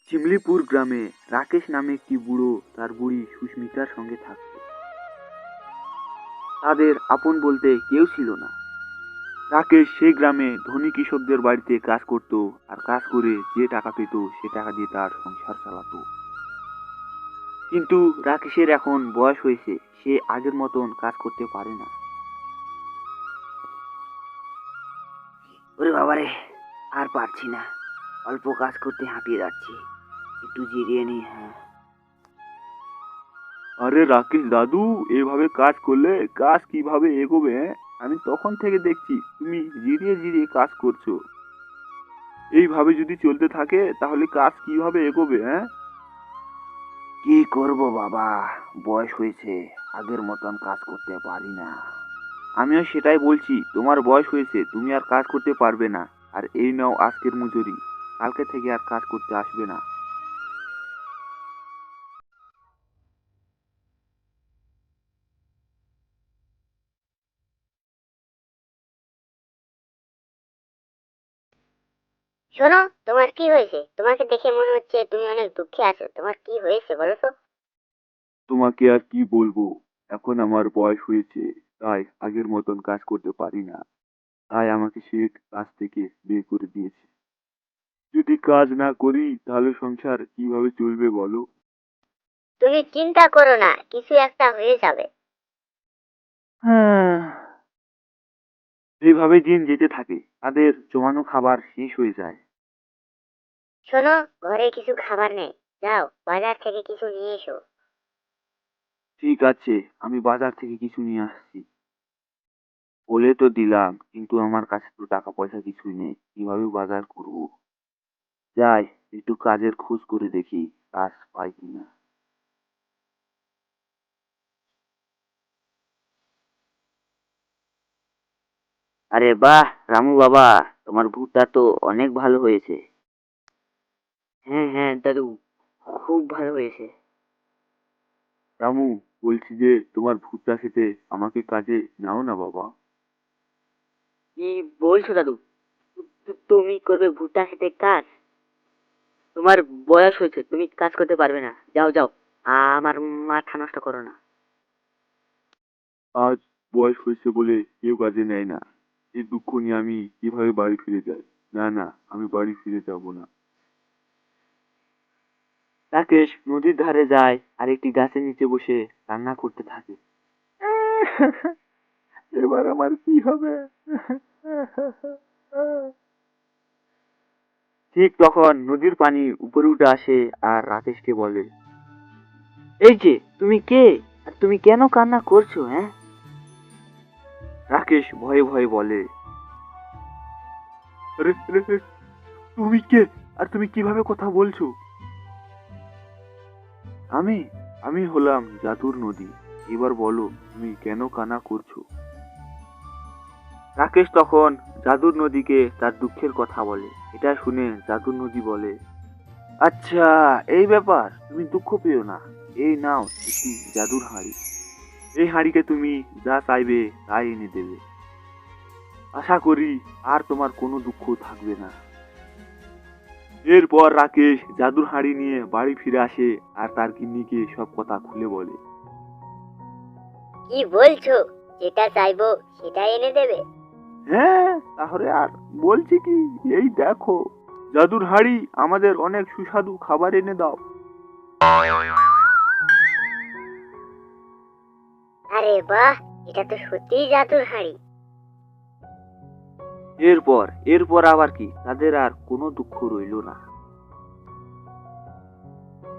শিমলিপুর গ্রামে রাকেশ নামে একটি বুড়ো তার বুড়ি সুস্মিতার সঙ্গে থাকত। তাদের আপন বলতে কেউ ছিল না। রাকেশ সেই গ্রামে ধনী কৃষকদের বাড়িতে কাজ করত, আর কাজ করে যে টাকা পেত সে টাকা দিয়ে তার সংসার চালাতো। কিন্তু রাকেশের এখন বয়স হয়েছে, সে আগের মতন কাজ করতে পারে না। ওরে বাবারে, আর পারছি না, অল্প কাজ করতে হাঁপিয়ে যাচ্ছি, একটু জিরিয়ে নি। হ্যাঁ, আরে রাকেশ দাদু, এভাবে কাজ করলে কাজ কিভাবে এগোবে? আমি তখন থেকে দেখছি তুমি জিরিয়ে জিরিয়ে কাজ করছো। এইভাবে যদি চলতে থাকে তাহলে কাজ কিভাবে এগোবে? হ্যাঁ, কি করব বাবা, বয়স হয়েছে, আগের মতন কাজ করতে পারি না। আমিও সেটাই বলছি, তোমার বয়স হয়েছে, তুমি আর কাজ করতে পারবে না। আর এই নাও আজকের মজুরি, কালকে থেকে আর কাজ করতে আসবে না। শোনো, তোমার কি হয়েছে? তোমাকে দেখে মনে হচ্ছে তুমি অনেক দুঃখে আছো। তোমার কি হয়েছে বলো তো? তোমাকে আর কি বলবো, এখন আমার বয়স হয়েছে, তাই আগের মতন কাজ করতে পারি না। তাই আমাকে সে কাজ থেকে বের করে দিয়েছে। যদি কাজ না করি তাহলে সংসার কিভাবে চলবে বলো? তুমি চিন্তা করো না, কিছু একটা হয়ে যাবে। হ্যাঁ, এইভাবে দিন যেতে থাকে, তাদের জমানো খাবার শেষ হয়ে যায়। শোনো, ঘরে কিছু খাবার নেই, যাও বাজার থেকে কিছু নিয়ে এসো। ঠিক আছে, আমি বাজার থেকে কিছু নিয়ে আসছি। বলে তো দিলাম, কিন্তু আমার কাছে তো টাকা পয়সা কিছুই নেই, কিভাবে বাজার করব? যাই, একটু কাজের খোঁজ করে দেখি, কাজ পাই কিনা। আরে বাহ, রামু বাবা, তোমার ভুট্টা তো অনেক ভালো হয়েছে। হ্যাঁ হ্যাঁ দাদু, খুব ভালো হয়েছে। রামু, বলছি যে তোমার ভুট্টা খেতে আমাকে কাজে নাও না বাবা। কি বলছো দাদু? তুমি করবে ভুট্টা খেতে কাজ? তোমার বয়স হয়েছে, তুমি কাজ করতে পারবে না, যাও যাও। আমার মাথা নষ্ট করো না। আজ বয়স হয়েছে বলে কেউ কাজে নেয় না, এই দুঃখ নিয়ে আমি কিভাবে বাড়ি ফিরে যাই? না না, আমি বাড়ি ফিরে যাব না। রাকেশ নদীর ধারে যায় আর একটি গাছের নিচে বসে কান্না করতে থাকে। এবার আমার কি হবে? ঠিক তখন নদীর পানি উপরে উঠে আসে আর রাকেশকে বলে, এই যে তুমি কে, আর তুমি কেন কান্না করছো? হ্যাঁ, রাকেশ ভয়ে ভয়ে বলে, আরে আরে, আরে, তুমি কে, আর তুমি কিভাবে কথা বলছো? আমি আমি হলাম জাদুর নদী, এবার বলো তুমি কেন কান্না করছো? রাকেশ তখন জাদুর নদীকে তার দুঃখের কথা বলে। এটা শুনে জাদুর নদী বলে, আচ্ছা, এই ব্যাপার, তুমি দুঃখ পেও না। এই নাও একটি জাদুর হাঁড়ি, এই হাঁড়িকে তুমি যা চাইবে তাই এনে দেবে। আশা করি আর তোমার কোনো দুঃখ থাকবে না। এরপর রাকেশ জাদুর হাঁড়ি নিয়ে বাড়ি ফিরে আসে আর তার গিন্নিকে সব কথা খুলে বলে। কি বলছো? যেটা চাইবো সেটা এনে দেবে? হ্যাঁ, তাহলে আর বলছি কি, এই দেখো জাদুর হাঁড়ি, আমাদের অনেক সুস্বাদু খাবার এনে দাও। আরে বাহ, এটা তো সত্যিই জাদুর হাঁড়ি। এরপর এরপর আবার কি, তাদের আর কোনো দুঃখ রইল না।